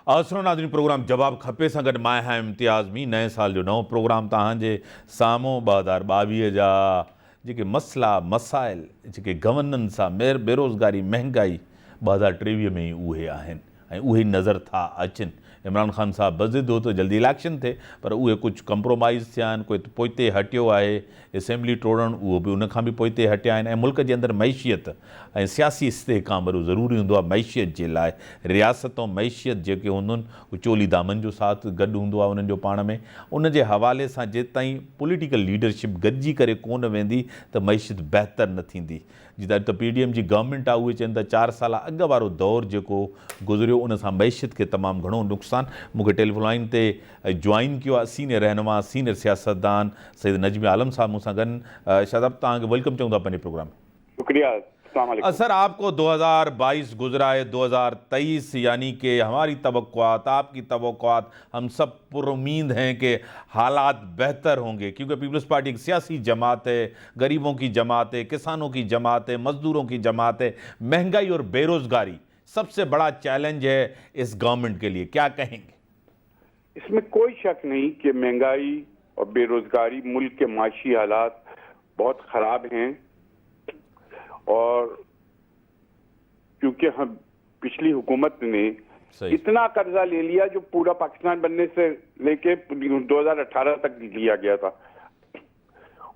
आसरो नाज़रीन प्रोग्राम जवाब खपे सां गॾु मां आहियां इम्तियाज़ मी। नए साल जो नओं प्रोग्राम तव्हांजे साम्हूं 2022 जा जेके मसला मसाइल जेके गवर्ननि सां बेरोज़गारी महांगाई 2023 में ई उहे आहिनि ऐं उहे नज़र था अचनि। इमरान ख़ान साहब बज़िद हो त जल्दी इलेक्शन थिए, पर उहे कुझु कंप्रोमाइज़ थिया आहिनि, कोई पोइते हटियो आहे, असेंबली टोड़णु उहो बि उन खां बि पोइते हटिया आहिनि। ऐं मुल्क जे अंदरि मैशियत ऐं सियासी इस्तेहकाम बि ज़रूरी हूंदो आहे मैशियत जे लाइ। रियासत ऐं मैशियत जेके हूंदियूं आहिनि चोली दामन जो साथ गॾु हूंदो आहे उन्हनि जो पाण में। उन जे हवाले सां जेसिताईं पॉलिटिकल लीडरशिप गॾिजी करे कोन वेंदी त मैशियत बहितर न थींदी। जितां त PDM जी गवर्नमेंट आहे उहे चवनि था 4 साल अॻु वारो दौरु जेको गुज़रियो उन सां मैशियत खे तमामु घणो नुक़सानु। मूंखे टेलीफोन लाइन ते ज्वाइन कियो आहे सीनियर रहनुमा सीनियर सियासतदान सैयद नजमी आलम साहब मूंसां गॾु। शादाब तव्हांखे वेलकम चऊं था पंहिंजे प्रोग्राम में। शुक्रिया। सर, आपको 2022 गुजरा है, 2023 यानी कि हमारी तवक्कुआत आपकी तवक्कुआत हम सब पुरुम्मीद हैं कि हालात बेहतर होंगे, क्योंकि पीपल्स पार्टी एक सियासी जमात है, गरीबों की जमात है, किसानों की जमात है, मजदूरों की जमात है। महंगाई और बेरोज़गारी सबसे बड़ा चैलेंज है इस गवर्नमेंट के लिए, क्या कहेंगे? इसमें कोई शक नहीं कि महंगाई और बेरोजगारी, मुल्क के माशी हालात बहुत खराब हैं। और क्योंकि हम पिछली हुकूमत ने इतना कर्जा ले लिया जो पूरा पाकिस्तान बनने से लेके 2018 तक लिया गया था,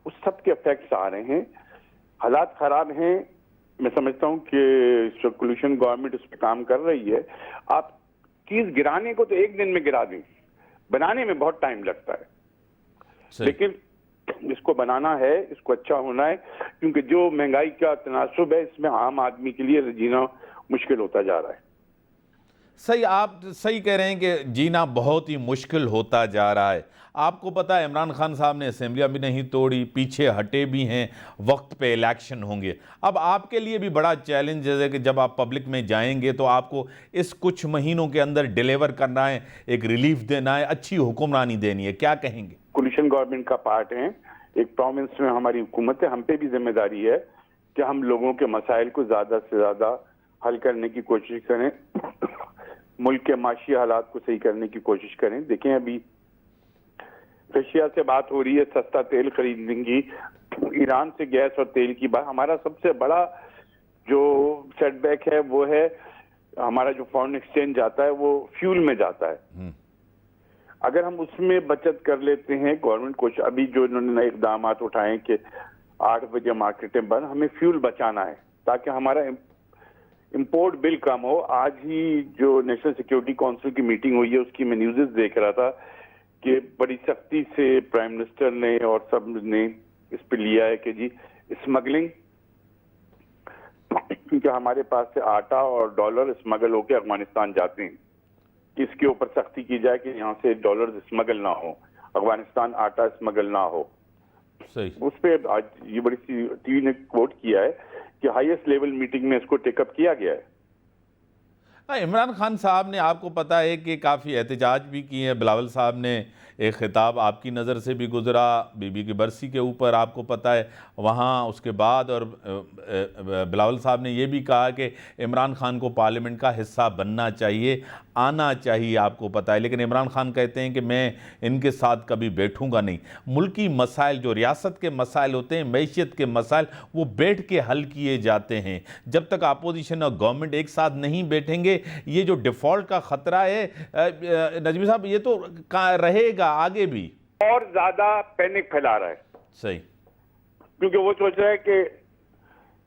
उस सब के इफेक्ट्स आ रहे हैं। हालात खराब हैं। मैं समझता हूं कि सर्कुलेशन गवर्नमेंट उस पर काम कर रही है। आप चीज गिराने को तो एक दिन में गिरा दें, बनाने में बहुत टाइम लगता है। लेकिन इसको बनाना है, इसको अच्छा होना है, क्योंकि जो महंगाई का तनासुब है इसमें आम आदमी के लिए जीना मुश्किल होता जा रहा है। सही, आप सही कह रहे हैं कि जीना बहुत ही मुश्किल होता जा रहा है। आपको पता है इमरान खान साहब ने असेंबलियाँ भी नहीं तोड़ी, पीछे हटे भी हैं, वक्त पे इलेक्शन होंगे। अब आपके लिए भी बड़ा चैलेंज है कि जब आप पब्लिक में जाएंगे तो आपको इस कुछ महीनों के अंदर डिलीवर करना है, एक रिलीफ देना है, अच्छी हुक्मरानी देनी है, क्या कहेंगे? कोलिशन गवर्नमेंट का पार्ट है, एक प्रोविंस में हमारी हुकूमत है, हम पे भी जिम्मेदारी है कि हम लोगों के मसाइल को ज्यादा से ज्यादा हल करने की कोशिश करें, मुल्क के माशी हालात को सही करने की कोशिश करें। देखें, अभी रशिया से बात हो रही है सस्ता तेल खरीदने, ईरान से गैस और तेल की बात। हमारा सबसे बड़ा जो सेटबैक है वो है हमारा जो फॉरेन एक्सचेंज जाता है वो फ्यूल में जाता है। अगर हम उसमें बचत कर लेते हैं, गवर्नमेंट को अभी जो इन्होंने नए इकदाम उठाए कि 8 बजे मार्केटें बंद, हमें फ्यूल बचाना है ताकि हमारा इंपोर्ट बिल कम हो। आज ही जो नेशनल सिक्योरिटी काउंसिल की मीटिंग हुई है उसकी मैं न्यूज़ देख रहा था कि बड़ी सख्ती से प्राइम मिनिस्टर ने और सब ने इस पे लिया है कि जी स्मगलिंग, क्योंकि हमारे पास से आटा और डॉलर स्मगल होकर अफगानिस्तान जाते हैं, इसके ऊपर सख्ती की जाए कि यहाँ से डॉलर स्मगल ना हो, अफगानिस्तान आटा स्मगल ना हो। सही। उस पर आज ये बड़ी सी टीवी ने कोट किया है कि हाईएस्ट लेवल मीटिंग में इसको टेकअप किया गया है। इमरान खान साहब ने, आपको पता है कि काफ़ी एहतजाज भी किए हैं। बिलावल साहब ने एक ख़िताब आपकी नज़र से भी गुज़रा बीबी की बरसी के ऊपर, आपको पता है वहाँ उसके बाद, और बिलावल साहब ने ये भी कहा कि इमरान खान को पार्लियामेंट का हिस्सा बनना चाहिए, आना चाहिए, आपको पता है। लेकिन इमरान खान कहते हैं कि मैं इनके साथ कभी बैठूंगा नहीं। मुल्की मसाइल, जो रियासत के मसाइल होते हैं, मैशियत के मसाइल, वो बैठ के हल किए जाते हैं। जब तक अपोजिशन और गवर्नमेंट एक साथ नहीं बैठेंगे, ये जो डिफ़ॉल्ट का ख़तरा है नजमी साहब, ये तो रहेगा आगे भी। और ज़्यादा पैनिक फैला रहा है। सही। क्योंकि वो सोच रहा है कि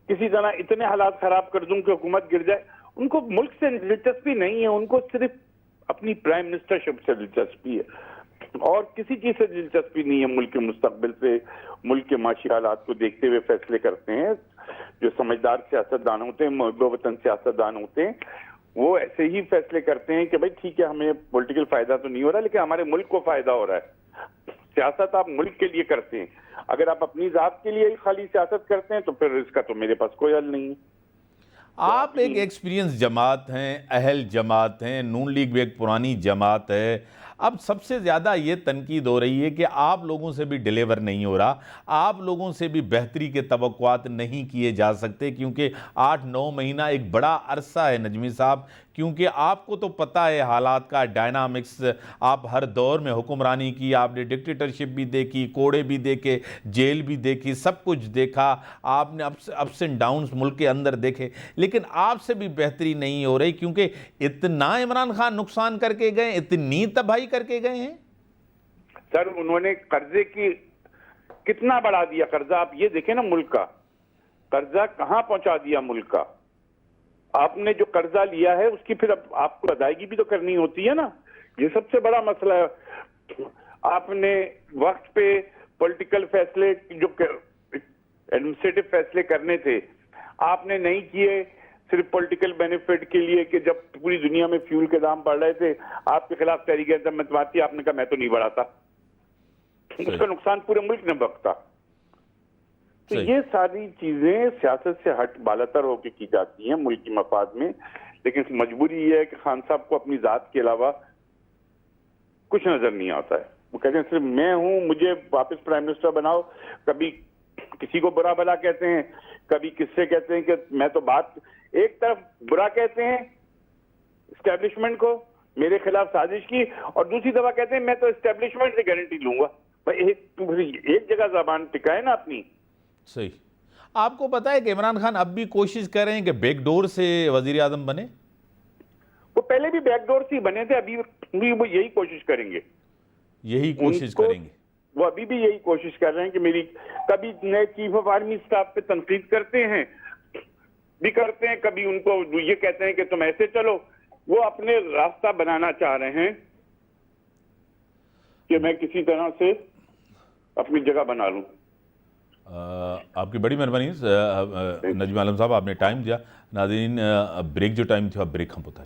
किसी तरह इतने हालात खराब कर दूं कि हुकूमत गिर जाए। उनको मुल्क से दिलचस्पी नहीं है, उनको सिर्फ अपनी प्राइम मिनिस्टरशिप से दिलचस्पी है और किसी चीज से दिलचस्पी नहीं है। मुल्क के मुस्तकबिल से, मुल्क के माशी हालात को देखते हुए फैसले करते हैं। जो समझदार सियासतदान होते हैं, मुहब्बे वतन सियासतदान होते हैं, वो ऐसे ही फैसले करते हैं कि भाई ठीक है, हमें पॉलिटिकल फायदा तो नहीं हो रहा लेकिन हमारे मुल्क को फायदा हो रहा है। सियासत आप मुल्क के लिए करते हैं, अगर आप अपनी जात के लिए ही खाली सियासत करते हैं तो फिर इसका तो मेरे पास कोई हल नहीं है। आप एक एक्सपीरियंस जमात हैं, अहल जमात हैं, नून लीग भी एक पुरानी जमात है। अब सबसे ज़्यादा ये तनकीद हो रही है कि आप लोगों से भी डिलीवर नहीं हो रहा, आप लोगों से भी बेहतरी के तवक्कुआत नहीं किए जा सकते, क्योंकि 8-9 महीना एक बड़ा अरसा है नजमी साहब क्योंकि आपको तो पता है हालात का डायनामिक्स, आप हर दौर में हुक्मरानी की, आपने डिक्टेटरशिप भी देखी, कोड़े भी देखे, जेल भी देखी, सब कुछ देखा, आपने अप्स एंड डाउन्स मुल्क के अंदर देखे, लेकिन आपसे भी बेहतरी नहीं हो रही, क्योंकि इतना इमरान खान नुकसान करके गए, इतनी तबाही करके गए हैं। सर उन्होंने कर्जे की कितना बढ़ा दिया कर्जा, आप ये देखें ना, मुल्क का कर्जा कहां पहुंचा दिया मुल्क का। आपने जो कर्जा लिया है उसकी फिर अब आपको अदायगी भी तो करनी होती है ना, ये सबसे बड़ा मसला है। आपने वक्त पे पॉलिटिकल फैसले, जो एडमिनिस्ट्रेटिव फैसले करने थे, आपने नहीं किए, सिर्फ पॉलिटिकल बेनिफिट के लिए कि जब पूरी दुनिया में फ्यूल के दाम बढ़ रहे थे आपके खिलाफ तहरीक मतवाती, आपने कहा मैं तो नहीं बढ़ाता, उसका नुकसान पूरे मुल्क ने भुगता। तो ये सारी चीजें सियासत से हट बालातर होकर की जाती हैं मुल्क की मफाद में, लेकिन मजबूरी ये है कि खान साहब को अपनी जात के अलावा कुछ नजर नहीं आता है। वो कहते हैं सिर्फ मैं हूं, मुझे वापस प्राइम मिनिस्टर बनाओ। कभी किसी को बुरा भला कहते हैं, कभी किससे कहते हैं कि मैं तो बात, एक तरफ बुरा कहते हैं एस्टेब्लिशमेंट को, मेरे खिलाफ साजिश की, और दूसरी दफा कहते हैं मैं तो एस्टेब्लिशमेंट से गारंटी लूंगा। भाई एक जगह जबान टिकाए ना अपनी। सही। आपको पता है कि इमरान खान अब भी कोशिश कर रहे हैं कि बैकडोर से वजीर आजम बने? वो पहले भी बैकडोर से ही बने थे, अभी भी वो यही कोशिश करेंगे, यही कोशिश करेंगे। वो अभी भी यही कोशिश कर रहे हैं कि मेरी, कभी नए चीफ ऑफ आर्मी स्टाफ पे तनकीद करते हैं भी करते हैं, कभी उनको ये कहते हैं कि तुम ऐसे चलो। वो अपने रास्ता बनाना चाह रहे हैं कि मैं किसी तरह से अपनी जगह बना लूं। आपकी बड़ी मेहरबानी नजीम आलम साहब, आपने टाइम दिया। नाज़रीन, ब्रेक जो टाइम था ब्रेक हम बता